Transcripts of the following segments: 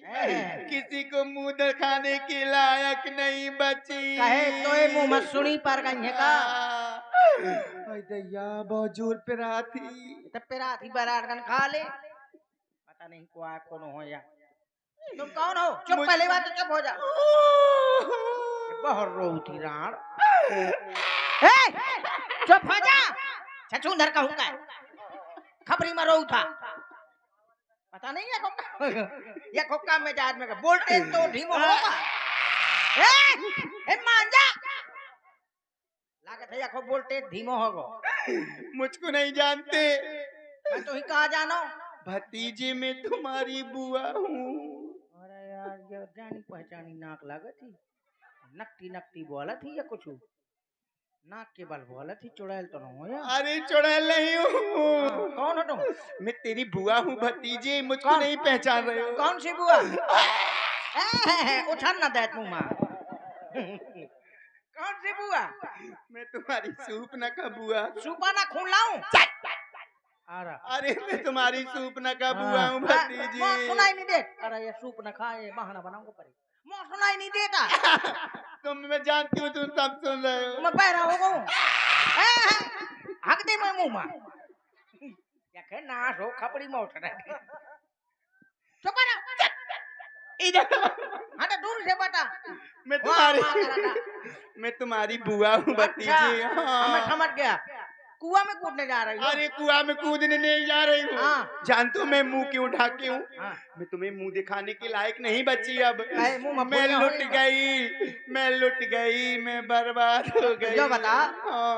किसी को मुंह दिखाने के लायक नहीं बची। कहे तो ये मुंह मत सुनी पर गई है का। दैया बहुत जोर पे रहा थी। तब पे रात ही बरात गन खा ले। पता नहीं कौन हो या तुम कौन हो? चुप पहले बात तो चुप हो जा। बहुत रो थी राण। चुप हो जा। छछूंदर कहूंगा खबरी में रो था। पता नहीं है ये खोका में जात में बोलते तो धीमो होगा। मान जा लागत है को बोलते धीमो होगा। मुझको नहीं जानते। मैं तो ही कहा जानो भतीजे में तुम्हारी बुआ हूँ। अरे यार ये जानी पहचानी नाक लागत थी। नकटी नकटी बोला थी या कुछ नाक के बल बोला थी। चुड़ैल तो नहीं हो या? अरे चुड़ैल नहीं हूँ। कौन हो तुम? मैं तेरी बुआ हूँ भतीजे। मुझको नहीं पहचान रहे हो? कौन सी बुआ? उछल ना दे मुंह मां। कौन सी बुआ? मैं तुम्हारी सूप न का बुआ। सूपा ना खून लाऊं? अरे मैं तुम्हारी सूप न का बुआ हूँ भतीजी। सुनाई नहीं दे। अरे ये सूप न खाए बहाना बनाऊंगा पर मुंह सुनाई नहीं देता। तुम मैं जानती हूँ तुम सब सुन रहे हो। मैं बहरा हो गऊं। हक दे मैं मुंह मां। या के नाश हो खपड़ी में उठ रहा। चुप रह। इधर हट दूर से बता। मैं तुम्हारी बुआ हूँ भतीजी। हाँ मैं समझ गया। कुआं में कूदने जा रही हूँ। अरे कुआं में कूदने नहीं जा रही हूँ। जानते हो मैं मुंह क्यों ढाके हूँ? मैं तुम्हें मुंह दिखाने के लायक नहीं बची अब। मैं लुट गई। मैं लुट गई। मैं बर्बाद हो गई। जो बता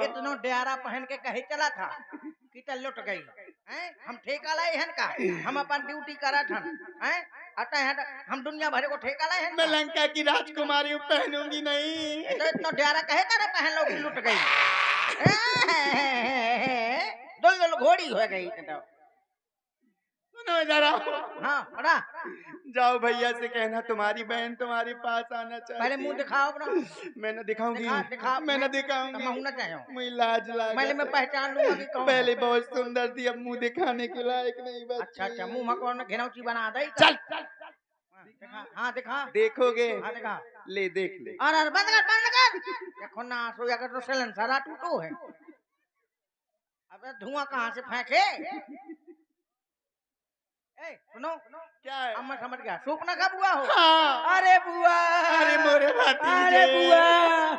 इतना डेरा पहन के कहीं चला था कि तो लुट गई हैं? हम ठेका लाए हैं का? हम अपन ड्यूटी करा था हैं? अतः हम दुनिया भर को ठेका लाए हैं। मैं लंका की राजकुमारी पहनूंगी नहीं। तो इतना डेरा कहे कर पहन लो कि लुट गई। दुल घोड़ी हो गई। सुनो जरा। हाँ बड़ा जाओ भैया से कहना तुम्हारी बहन तुम्हारे पास आना चाहिए। पहले मुंह दिखाओ अपना। मैं न दिखाऊंगी। दिखा मैं न दिखाऊंगी। मुझे लाज लगा। पहले मैं पहचान लूंगा कि कौन। पहले बहुत सुंदर थी अब मुंह दिखाने के लायक नहीं बची। अच्छा मुंह में कौन घिनौची बना दे। चल हाँ दिखा। देखोगे? हाँ दिखा। ले देख ले। अरे बंद कर। देखो ना सोया कर तो सिलेंडर टूटो है। अबे धुआं कहाँ से फेंके? सुनो क्या है? अब मैं समझ गया। सूपना का बुआ हो? हाँ। अरे बुआ। अरे मोरे भतीजे। अरे बुआ।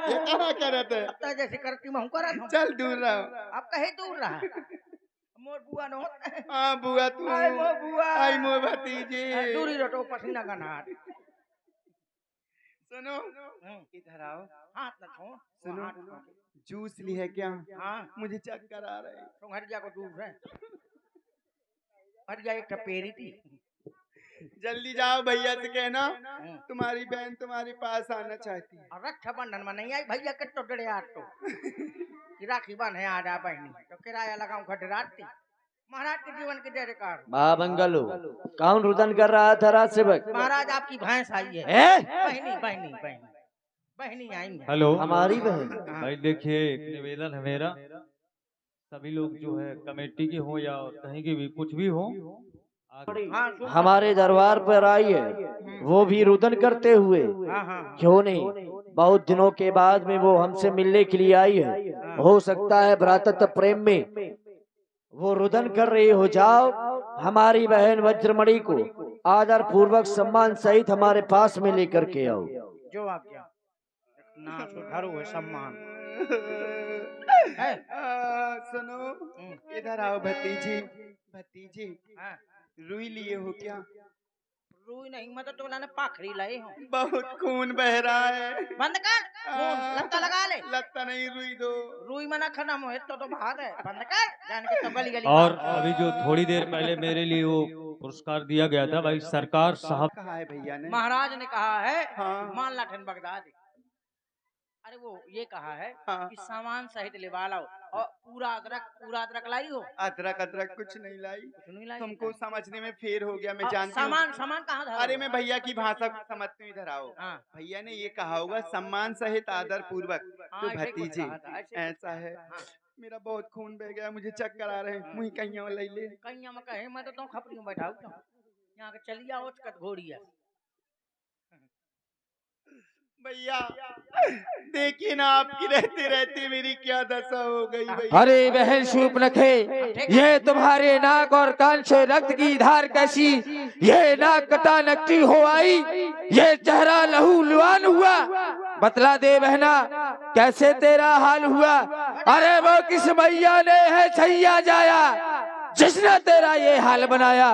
ये क्या करत है? अब तो जैसे करती मैं हूँ करा था। चल दूर रहो। अब कहीं दूर रहा। मोर बुआ नो। हाँ बुआ तू। आई मो बुआ। आई मो भतीजे। दूरी रटो पसीना का नाट। सुनो इधर आओ। हाथ न छो। सुनो जूस ली है क्या? हाँ मुझे चक्कर आ रहे हैं। तुम हरिया को जूस है। हरिया एक टपेरी थी। जल्दी जाओ भैया से कहना तुम्हारी बहन तुम्हारे पास आना चाहती है। और रक्षाबंधन में नहीं आई भैया के तो डरे आज तो राखी बंधे आ जा बहनी तो किराया लगाऊं घट रात महाराज के जीवन के जय कार। बंगलो कौन रुदन कर रहा था रात से वक्त? महाराज आपकी भैंस आई है। बहनी आई है। हेलो हमारी बहन। भाई देखिए एक निवेदन है मेरा। सभी लोग जो है कमेटी के हो या कहीं के भी कुछ भी हो हमारे दरबार पर आई है वो भी रुदन करते हुए। क्यों नहीं बहुत दिनों के बाद में वो हमसे मिलने के लिए आई है। हो सकता है भ्रातृत्व प्रेम में वो रुदन कर रही हो। जाओ हमारी बहन वज्रमणि को आदर पूर्वक सम्मान सहित हमारे पास में लेकर के आओ। जो आज्ञा ना सुधारो है सम्मान। सुनो इधर आओ भतीजी। भतीजी रुई लिए हो क्या? रुई नहीं मैं तो तुमने पाखरी लाए हूँ। बहुत खून बह रहा है। बंद कर। लगता लगा ले। लगता नहीं रुई दो। रुई मना खत्म हो तो बात है। बंद कर जान के तो गली गली। और अभी जो थोड़ी देर पहले मेरे लिए वो पुरस्कार दिया गया था भाई सरकार साहब। कहा है भैया ने? महाराज ने कहा है हाँ। मान लाठन बगदाद। अरे वो ये कहा है हाँ। कि सामान सहित लेवा लाओ और पूरा अदरक लाई हो। अदरक कुछ नहीं लाई। तुमको समझने में फेर हो गया। मैं जानती हूँ सामान कहाँ था? अरे मैं भैया की भाषा समझती हूँ। इधर आओ। भैया ने ये कहा होगा सम्मान सहित आदर पूर्वक। तो भतीजी ऐसा है मेरा बहुत खून बह गया। मुझे चक्कर आ रहे हैं। मुझे कहीं ले ले। कहीं में कहे मैं तो खपड़ी में बैठा हूँ यहाँ के चलिया घोड़ी है। भैया देखिए ना, आपकी रहते रहते मेरी क्या दशा हो गई भैया। अरे बहन शूर्पणखे, ये तुम्हारे नाक और कान से रक्त की धार कैसी, ये नाक कटा नकटी हो आई, ये चेहरा लहू लुहान हुआ। बतला दे बहना, कैसे तेरा हाल हुआ। अरे वो किस मैया ने है छैया जाया, जिसने तेरा ये हाल बनाया।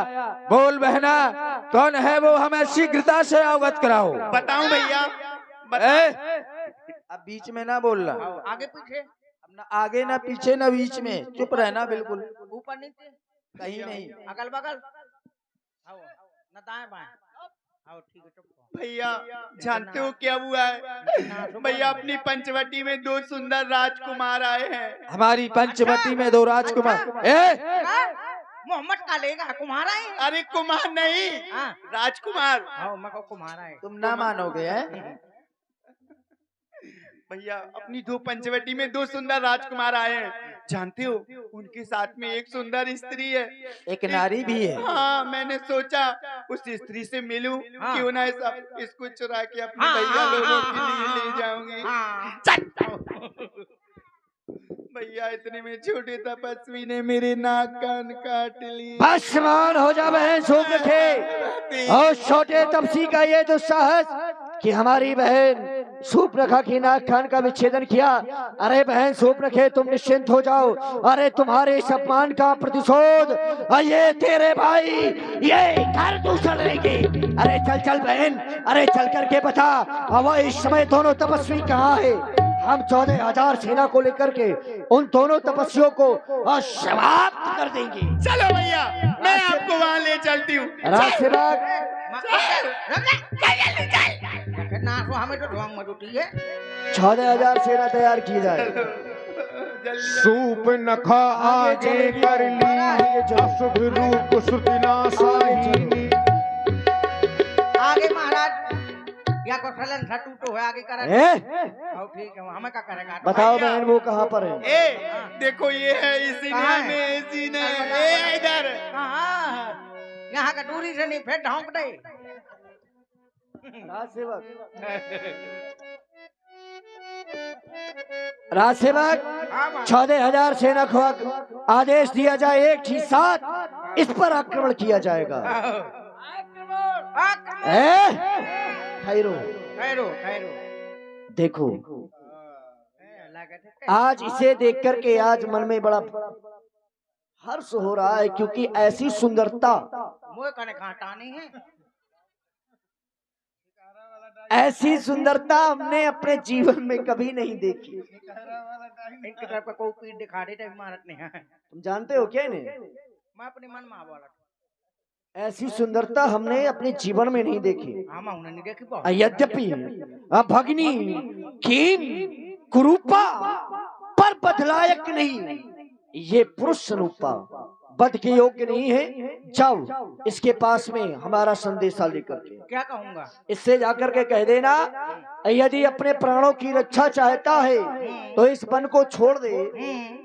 बोल बहना, कौन है वो, हमें शीघ्रता से अवगत कराओ। बताऊं भैया? अब बीच में ना बोलना, आगे पीछे, अब ना आगे ना पीछे ना बीच में, चुप रहना बिल्कुल, ऊपर नीचे, कहीं नहीं। अगल बगल, आओ न दाएं बाएं, आओ ठीक है चुप। भैया जानते हो क्या हुआ है भैया? अपनी पंचवटी में 2 सुंदर राजकुमार आए हैं। हमारी पंचवटी में 2 राजकुमार। मोहम्मद का लेगा कुमार आए। अरे कुमार नहीं, राजकुमार। हाँ मैं को कुमार आए। तुम ना मानोगे हैं? भैया अपनी 2 पंचवटी में 2 सुंदर राजकुमार आए हैं। जानते हो उनके साथ में एक सुंदर स्त्री है, एक नारी भी है। हाँ मैंने सोचा उस स्त्री से मिलूं, क्यों ना इसको चुरा के अपने भैया लोगों के लिए ले जाऊंगी। भैया इतने में छोटे तपस्वी ने मेरे नाक कान काट लिए। भस्मान हो जा बहन शूर्पणखे, और छोटे तपसी का ये तो साहस कि हमारी बहन शूर्पणखा की नाक कान का विच्छेदन किया। अरे बहन शूर्पणखे, तुम निश्चिंत हो जाओ। अरे तुम्हारे इस अपमान का प्रतिशोध ये तेरे भाई ये घर दूसर लेंगे। अरे चल चल बहन, अरे चल करके बता, अब इस समय दोनों तपस्वी कहाँ है। हम 14,000 सेना को लेकर के उन दोनों तपस्वियों को समाप्त कर देंगे। चलो भैया, मैं आपको वहाँ ले चलती हूँ। हमें तो ढोंग मचुटी है। 14,000 सेना तैयार की जाए। शूर्पणखा आगे कर ली अशुभ रूप श्रुतिनाशायिनी। आगे महाराज या कौशलन टूटो है, आगे करा। ठीक है, हमें क्या करेगा? बताओ बहन वो कहाँ पर है? देखो ये है, इसी में इसी ने इधर। यहाँ का दूरी से नहीं, फिर ढोंक दे। राजसेवक 14,000 सेना को आदेश दिया जाए, एक ही साथ इस पर आक्रमण किया जाएगा। ठहरो ठहरो ठहरो, देखो आज इसे देख करके आज मन में बड़ा हर्ष हो रहा है, क्योंकि ऐसी सुंदरता मुझे कहने कांटा नहीं है। ऐसी सुंदरता हमने अपने जीवन में कभी नहीं देखी। इनकी तरफ को पीठ दिखा देते इमारत नहीं है। तुम जानते हो क्या इन्हें? मैं अपने मन में बोला, ऐसी सुंदरता हमने अपने जीवन में नहीं देखी। हाँ मैं नहीं देखी। यद्यपि भगनी कीन कुरूपा पर बदलायक नहीं, ये पुरुष रूपा बद के योग्य नहीं है। जाओ इसके पास में हमारा संदेशा लेकर के। क्या कहूँगा? इससे जाकर के कह देना, यदि अपने प्राणों की रक्षा चाहता है तो इस वन को छोड़ दे,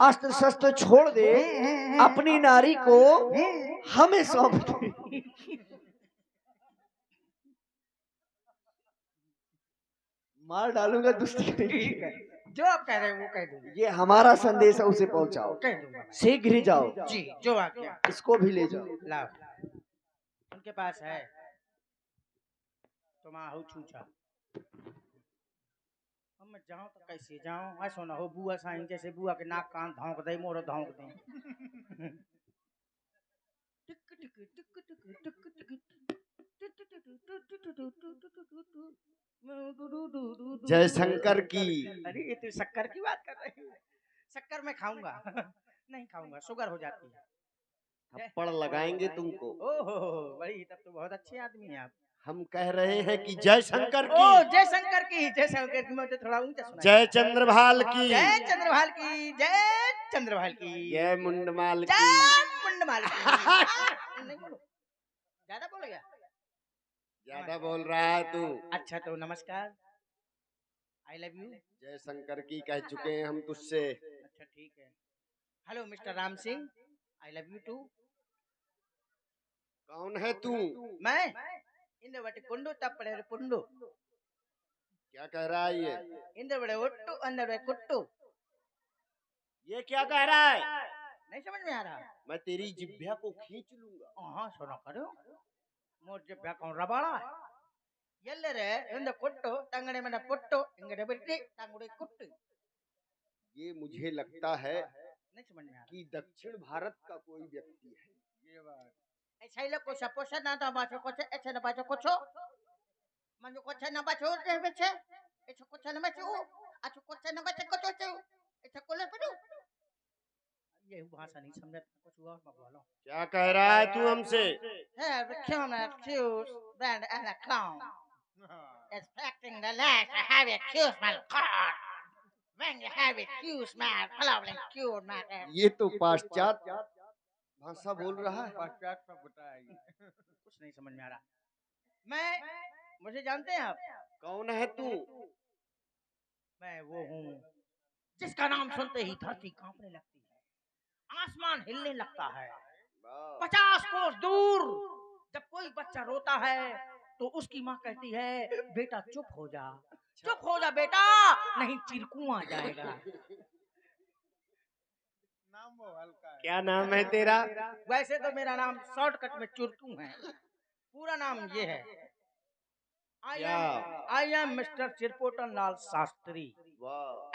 अस्त्र शस्त्र छोड़ दे, अपनी नारी को हमें सौंप दे। मार डालूंगा दुष्टी नहीं। जो आप कह रहे हैं वो कह दूंगा। ये हमारा संदेश है, उसे पहुंचाओ। कह दूंगा। शीघ्र ही जाओ। जी जो आज्ञा। इसको भी ले जाओ। लाओ, उनके पास है तुम आहू छूछा। अब मैं जाऊं तो कैसे जाऊं? ऐसा ना हो बुआ साईं जैसे बुआ के नाक कान धौंक दे, मोर धौंक दे। जय शंकर की। अरे ये तो शक्कर की बात कर रहे हैं। शक्कर मैं खाऊंगा नहीं खाऊंगा, शुगर हो जाती है। थप्पड़ लगाएंगे तुमको। ओहो बड़ी, तब तो बहुत अच्छे आदमी हैं आप। हम कह रहे हैं कि जय शंकर की। ओ जय शंकर की, जय शंकर की। मुझे थोड़ा ऊंचा सुनाई। जय चंद्रभाल की। जय चंद्रभाल की, जय चंद्रभाल की, जय मुंडमाल की। जय मुंडमाल की। नहीं बोलो, ज्यादा बोल गया। ज्यादा बोल रहा है तू। अच्छा तो नमस्कार, आई लव यू। जय शंकर की कह चुके हैं हम तुझसे। अच्छा ठीक है। Hello mister Ram Singh, I love you too. कौन है तू? मैं इंद्रवती कुंडू तपड़े पुंडू। क्या कह रहा है ये? इंदर बड़े उट्टू अंदर बड़े कुट्टू। ये क्या कह रहा है? नहीं समझ में आ रहा? मैं तेरी जिभ्या को खींच लूंगा। हाँ सुनो करो, मोर जिब्बा कौन रबाड़ा है? ಎಲ್ಲರೆ ಇಂದ ಕೊಟ್ಟು ತಂಗಡೆ ಮನ ಪೊಟ್ಟು ಇಂಗಡೆ ಬಿಟ್ಟಿ ತಂಗುಡೆ ಕುಟ್ಟು। ये मुझे लगता है नहीं समझ में आ रहा कि दक्षिण भारत का कोई व्यक्ति है। ये बात ऐसा ही लोग को सपोसा ना तो बाचो कुछ ऐसे ना बाचो कुछ मंजो कुछ ना बाचो रे बेचे ऐसा कुछ ना बाचो अच्छा कुछ ना बाचो कुछ ऐसा कोले पड़ो। ये भाषा नहीं समझ कुछ और मत बोलो। क्या कह रहा है तू हमसे? है क्यों ना accuse brand and a clown expecting the last I have accused my god when you have accused my following cure my ये तो पाश्चात्य भाषा बोल रहा है। पाश्चात्य बताइए कुछ नहीं समझ में आ रहा। मैं मुझे जानते हैं आप? कौन है तू? मैं वो हूँ जिसका नाम सुनते ही धरती कांपने लगती है, आसमान हिलने लगता है। 50 कोस दूर जब कोई बच्चा रोता है तो उसकी माँ कहती है बेटा चुप हो जा बेटा नहीं चिरकू आ जाएगा। नाम वो हल्का है। क्या नाम है तेरा? वैसे तो मेरा नाम शॉर्टकट में चुरकू है, पूरा नाम ये है आई एम मिस्टर चिरपोटन लाल शास्त्री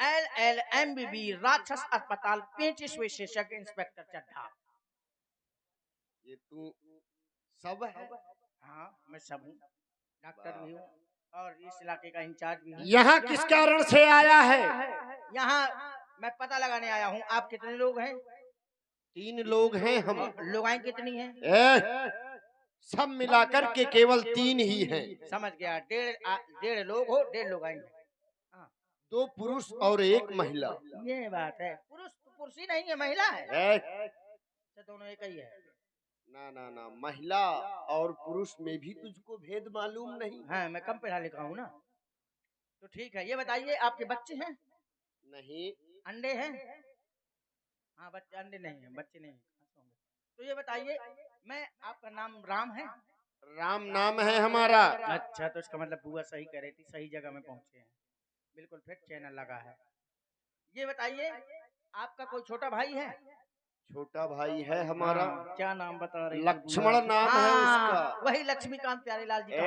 LLMBB राक्षस अस्पताल 35 विशेषज्ञ इंस्पेक्टर चड्ढा। ये तू सब है? हाँ मैं सब हूँ, डॉक्टर भी हूँ और इस इलाके का इंचार्ज भी हूँ। यहाँ किस कारण से आया है? यहाँ मैं पता लगाने आया हूँ आप कितने लोग हैं। 3 लोग हैं हम। लोगाएं कितनी हैं? सब मिलाकर के केवल 3 ही हैं। समझ गया, 1.5 लोग हो, 1.5 लोगाएं। 2 पुरुष और 1 महिला। ये बात है, पुरुष ही नहीं है महिला है। दोनों एक ही है। ना ना ना, महिला और पुरुष में भी तुझको भेद मालूम नहीं? हाँ मैं कम पढ़ा लिखा हूँ ना। तो ठीक है, ये बताइए आपके बच्चे हैं? नहीं। अंडे हैं? हाँ बच्चे अंडे नहीं है, बच्चे नहीं। तो ये बताइए मैं आपका नाम राम है? राम नाम है हमारा। अच्छा तो इसका मतलब बुआ सही कह रही थी, सही जगह में पहुंचे हैं, बिल्कुल फिट चैनल लगा है। ये बताइए आपका कोई छोटा भाई है? छोटा भाई है हमारा। क्या नाम बता रहे? लक्ष्मण नाम है उसका। वही लक्ष्मीकांत प्यारेलाल जी का।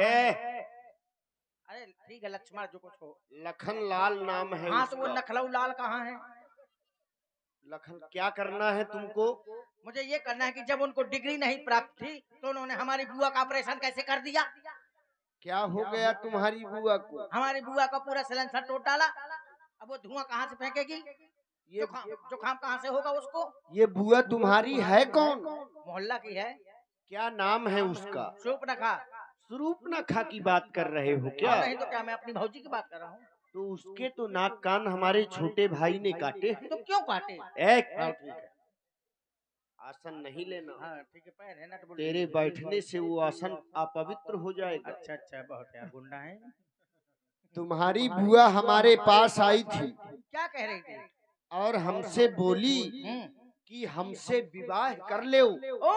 अरे ठीक है लक्ष्मण जो कुछ हो। लखन लाल नाम है। हाँ तो वो लखनऊ लाल कहाँ है? लखन क्या करना है तुमको? मुझे ये करना है कि जब उनको डिग्री नहीं प्राप्त थी तो उन्होंने हमारी बुआ का ऑपरेशन कैसे कर दिया? क्या हो गया तुम्हारी बुआ को? हमारी बुआ का पूरा सिलेंसर तोड़ डाला, अब वो धुआं कहाँ से फेंकेगी? ये जुकाम कहाँ से होगा उसको? ये बुआ तुम्हारी है कौन? मोहल्ला की है। क्या नाम है उसका? सूपनखा। सूपनखा की बात कर रहे हो क्या? नहीं तो क्या, मैं अपनी भौजी की बात कर रहा हूँ। तो उसके तो नाक कान हमारे छोटे भाई ने काटे। तो क्यों काटे? ठीक है, आसन नहीं लेना। हाँ ठीक है, पैर है ना तो तेरे बैठने से वो आसन अपवित्र हो जाएगा। अच्छा अच्छा, बहुत यार गुंडा है। तुम्हारी बुआ हमारे पास आई थी। क्या कह रही थी? और हमसे बोली कि हमसे विवाह कर ले। ओ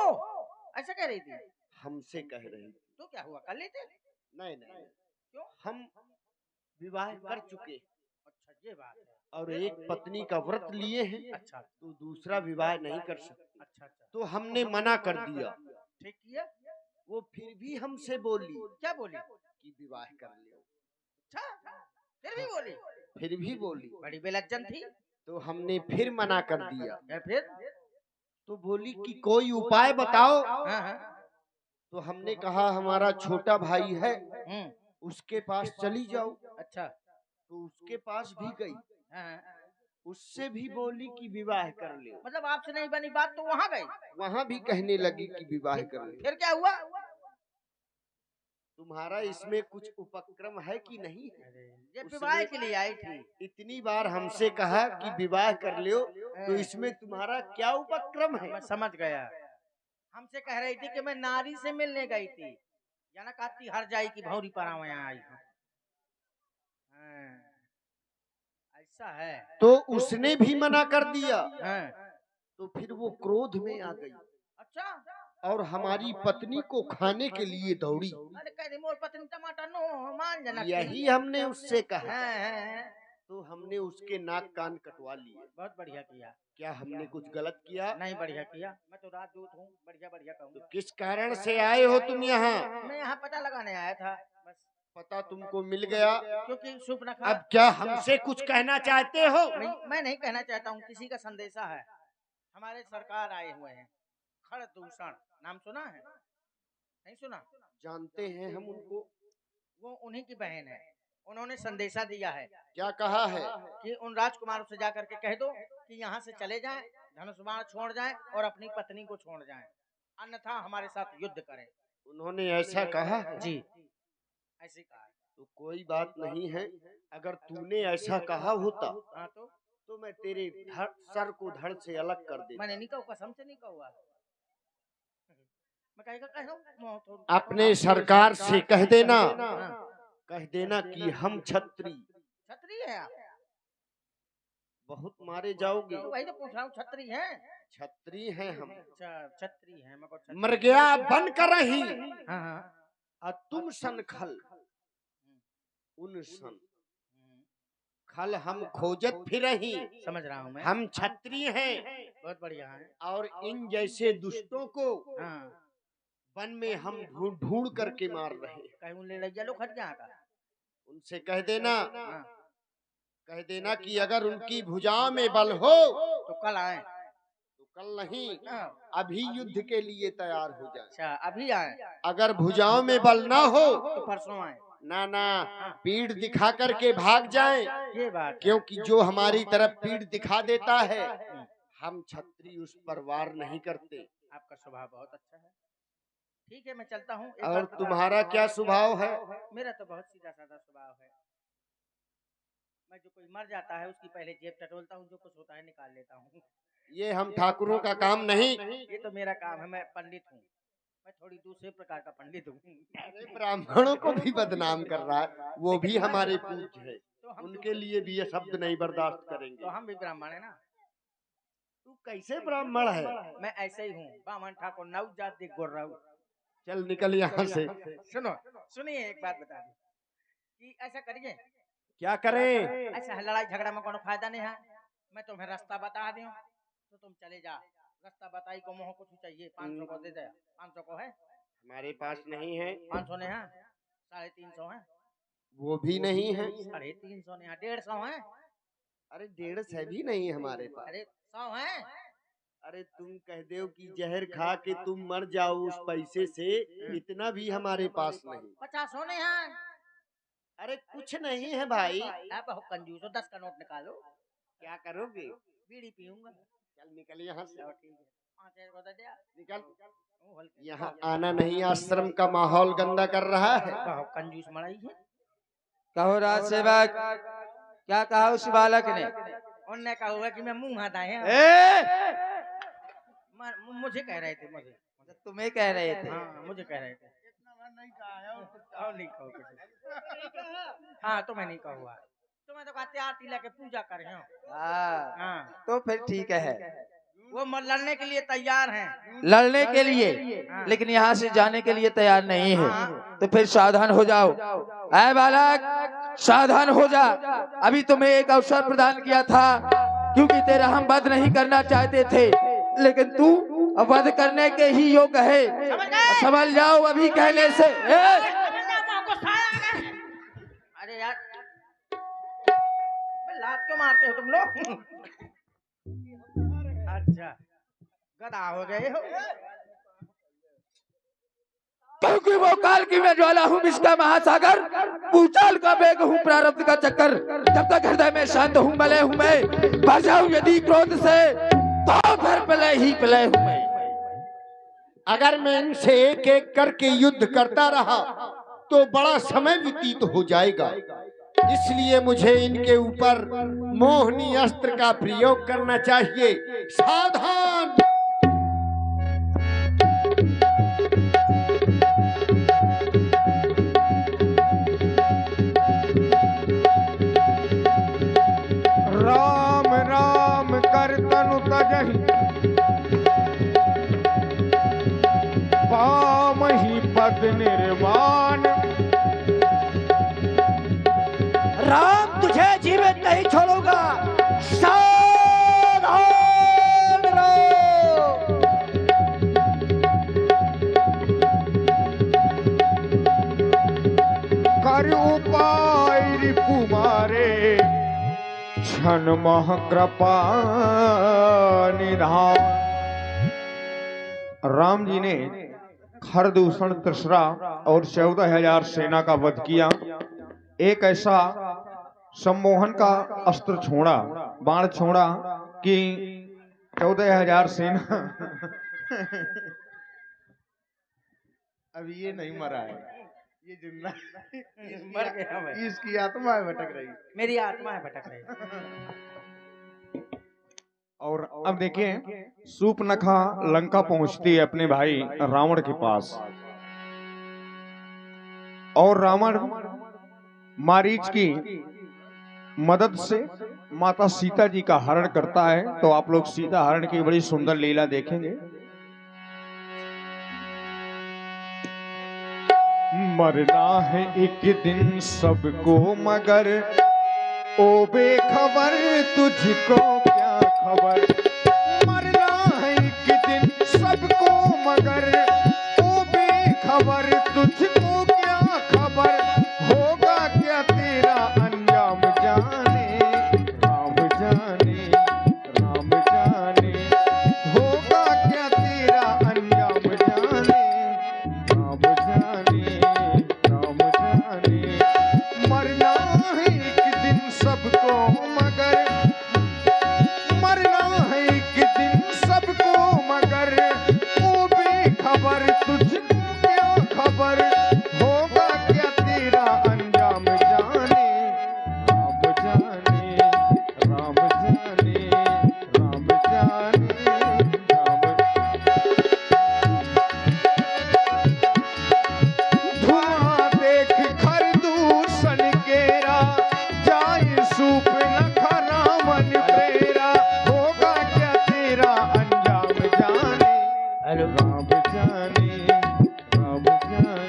ऐसा कह रही थी? हमसे कह रही थी। तो क्या हुआ, कर लेते? नहीं नहीं, क्यों? हम विवाह कर चुके। अच्छा ये बात है। और एक पत्नी का व्रत लिए हैं। अच्छा तो दूसरा विवाह नहीं कर सकते। अच्छा अच्छा, तो हमने मना कर दिया। ठीक किया। वो फिर भी हमसे बोली। क्या बोली? कि विवाह कर ले। अच्छा फिर भी बोली? फिर भी बोली। बड़ी बेलज्जत थी। तो हमने फिर मना कर दिया। फिर तो बोली कि कोई उपाय बताओ। हाँ। तो हमने कहा हमारा छोटा भाई है, उसके पास चली जाओ। अच्छा तो उसके पास भी गई। हाँ। उससे भी बोली कि विवाह कर ले। मतलब आपसे नहीं बनी बात तो वहाँ गई? वहाँ भी कहने लगी कि विवाह कर ले। फिर क्या हुआ? तुम्हारा इसमें कुछ उपक्रम है कि नहीं है? ये विवाह के लिए आई थी। इतनी बार हमसे कहा कि विवाह कर लो, तो इसमें तुम्हारा क्या उपक्रम है? मैं समझ गया। हमसे कह रही थी कि मैं नारी से मिलने गई थी, याना कहती हर जाई की भौरी पराव यहाँ आई हूँ। ऐसा है। तो उसने भी मना कर दिया। तो फिर वो क्रोध में आ गई। अच्छा और हमारी पत्नी को खाने के लिए दौड़ी। अरे कह दी मोर पत्नी टमाटर नो मान जना। यही हमने उससे कहा, हाँ, तो हमने उसके नाक कान कटवा लिए। बहुत बढ़िया किया। क्या हमने कुछ गलत किया? नहीं, बढ़िया किया। मैं तो राजदूत हूँ, बढ़िया बढ़िया तो कहूँगा। किस कारण से आए हो तुम यहाँ? मैं यहाँ पता लगाने आया था बस। पता तुमको मिल गया? क्योंकि सुपनखा। अब क्या हमसे कुछ कहना चाहते हो? मैं नहीं कहना चाहता हूँ, किसी का संदेशा है। हमारे सरकार आए हुए हैं, खड़दूषण नाम सुना है? नहीं सुना? जानते हैं हम उनको। वो उन्हीं की बहन है। उन्होंने संदेशा दिया है। क्या कहा है? कि उन राजकुमारों से जाकर के कह दो कि यहाँ से चले जाएं, धनुष्मान छोड़ जाएं और अपनी पत्नी को छोड़ जाएं, अन्यथा हमारे साथ युद्ध करें। उन्होंने ऐसा कहा? जी, ऐसे कहा। तो कोई बात नहीं है, अगर तूने ऐसा कहा होता हाँ तो मैं तेरे सर को धड़ से अलग कर देता। मैंने नहीं कहा, कसम से नहीं कहा। मैं कहेगा कह अपने सरकार से कह देना, कह देना कि हम छत्री है आप। बहुत मारे जाओगे। तो वही तो पूछ रहा हूँ, छत्री है? छत्री हैं हम। अच्छा, छत्री है। मर गया बन कर रही। हाँ हाँ। तुम सन खल उन सन खल हम खोजत फिर रही। समझ रहा हूँ मैं। हम छत्री हैं। बहुत बढ़िया है। और इन जैसे दुष्टों को हाँ। वन में हम ढूंढ करके मार रहे। कहीं ले लिया लोग हट गया का। उनसे कह देना, हाँ। कह देना कि अगर उनकी भुजाओं में बल हो तो कल आए। तो कल नहीं, हाँ। अभी युद्ध के लिए तैयार हो जाए। अच्छा, अभी आए। अगर भुजाओं में बल ना हो तो परसों आए। ना ना, पीठ दिखा करके भाग जाएं। ये बात, क्योंकि जो हमारी तरफ पीठ दिखा देता है, हम छत्री उस पर वार नहीं करते। आपका स्वभाव बहुत अच्छा है। ठीक है, मैं चलता हूँ। और तुम्हारा क्या स्वभाव है? मेरा तो बहुत सीधा साधा स्वभाव है। मैं जो कोई मर जाता है उसकी पहले जेब टटोलता हूँ, जो कुछ होता है निकाल लेता हूँ। ये हम ठाकुरों का काम नहीं। ये तो मेरा काम है। मैं पंडित हूँ। मैं थोड़ी दूसरे प्रकार का पंडित हूँ। ब्राह्मणों को भी बदनाम कर रहा है। वो भी हमारे पूज्य है, उनके लिए भी ये शब्द नहीं बर्दाश्त करेंगे। तो हम भी ब्राह्मण है ना। तू कैसे ब्राह्मण है? मैं ऐसे ही हूँ, बामन ठाकुर नौ जाति गोर्राऊ। चल निकल यहाँ से। सुनो, सुनिए, एक बात बता दी कि ऐसा करिए। क्या करें? ऐसा लड़ाई झगड़ा में कोनो फायदा नहीं है। मैं तुम्हें रास्ता बता दूं तो तुम चले जा। रास्ता बताई को मोह कुछ चाहिए 500 को दे दे। 500 को है? हमारे पास नहीं है। 500 ने है? 350 है? वो भी नहीं है। 350 ने है? 150 है? अरे 150 भी नहीं हमारे पास। अरे 100 है? अरे तुम कह दो कि जहर खा के तुम मर जाओ उस पैसे से, इतना भी हमारे पास नहीं। 50 होने हैं? अरे कुछ नहीं है भाई। आप बहुत कंजूस हो। 10 का नोट निकालो। क्या करोगे? बीड़ी पीऊंगा। चल निकल यहाँ से। ठीक है, 5 को दे दे। निकल। यहाँ आना नहीं, आश्रम का माहौल गंदा कर रहा है। बहुत कंजूस मड़ाई है। कहो राज सेवक, क्या कहा उस बालक ने? उनने कहा हुआ कि मैं मुंह हाथ आए। मुझे कह रहे थे। मुझे तुम्हें कह रहे थे? हाँ, मुझे कह रहे थे। और नहीं कहो कुछ। हाँ, तुम्हें नहीं कहा हुआ। तुम्हें तो कहते आरती लेके पूजा कर रहे हो। हाँ, तो फिर ठीक है। वो लड़ने के लिए तैयार हैं। लड़ने के लिए, लेकिन यहाँ से जाने के लिए तैयार नहीं है। तो फिर सावधान हो जाओ। ऐ बालक, सावधान हो जा। अभी तुम्हें एक अवसर प्रदान किया था, क्योंकि तेरा हम वध नहीं करना चाहते थे, लेकिन तू वध करने के ही योग्य है। समझ जाओ अभी कहने से। अरे यार, लात क्यों मारते हो तुम लोग? अच्छा, गधा हो गए हो। क्योंकि वो काल की मैं ज्वाला हूँ, इसका महासागर, भूचाल का वेग हूँ, प्रारब्ध का चक्कर। जब तक हृदय में शांत हूँ, मलय हूँ मैं। भर जाऊं यदि क्रोध से, तो फिर प्रलय ही प्रलय हूँ मैं। अगर मैं इनसे एक एक करके युद्ध करता रहा तो बड़ा समय व्यतीत हो जाएगा। इसलिए मुझे इनके ऊपर मोहनी अस्त्र का प्रयोग करना चाहिए। सावधान। राम राम कर तनु तजहि तुझे जीवित नहीं छोड़ूंगा। सावधान रहो। कर उपाय रिपु मारे क्षण मह कृपा निधान। राम जी ने खरदूषण त्रिशरा और 14,000 सेना का वध किया। एक ऐसा सम्मोहन का अस्त्र छोड़ा, बाण छोड़ा कि 14,000 सेना अभी ये नहीं मरा है, ये जिंदा मर गया मैं। इसकी आत्मा है भटक रही। मेरी आत्मा है भटक रही। और अब देखिए सूपनखा लंका पहुंचती है अपने भाई रावण के पास, और रावण मारीच की मदद से माता सीता जी का हरण करता है। तो आप लोग सीता हरण की बड़ी सुंदर लीला देखेंगे। मरना है एक दिन सबको मगर ओ बेखबर तुझको क्या खबर। मरना है एक दिन सबको मगर ओ बेखबर तुझको क्या खबर। होगा क्या तेरा अंजाम जाने राम जाने राम जाने। होगा क्या तेरा अंजाम जाने राम जाने राम जाने। मरना है एक दिन सबको मगर, मरना है एक दिन सबको मगर ओ बेखबर तुझको क्या खबर। होगा क्या तेरा अंजाम जाने राम जाने राम जाने राम जाने राम। धुआं देख खरदूषण केरा जाए सूपनखा रावण प्रेरा। होगा क्या तेरा अंजाम जाने राम जाने राम जाने।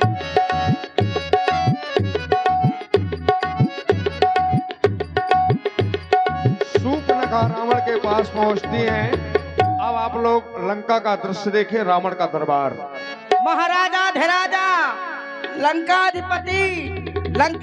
सूपनखा रावण के पास पहुंचती हैं। अब आप लोग लंका का दृश्य देखें, रावण का दरबार। महाराजा धीराजा लंकाधिपति लंका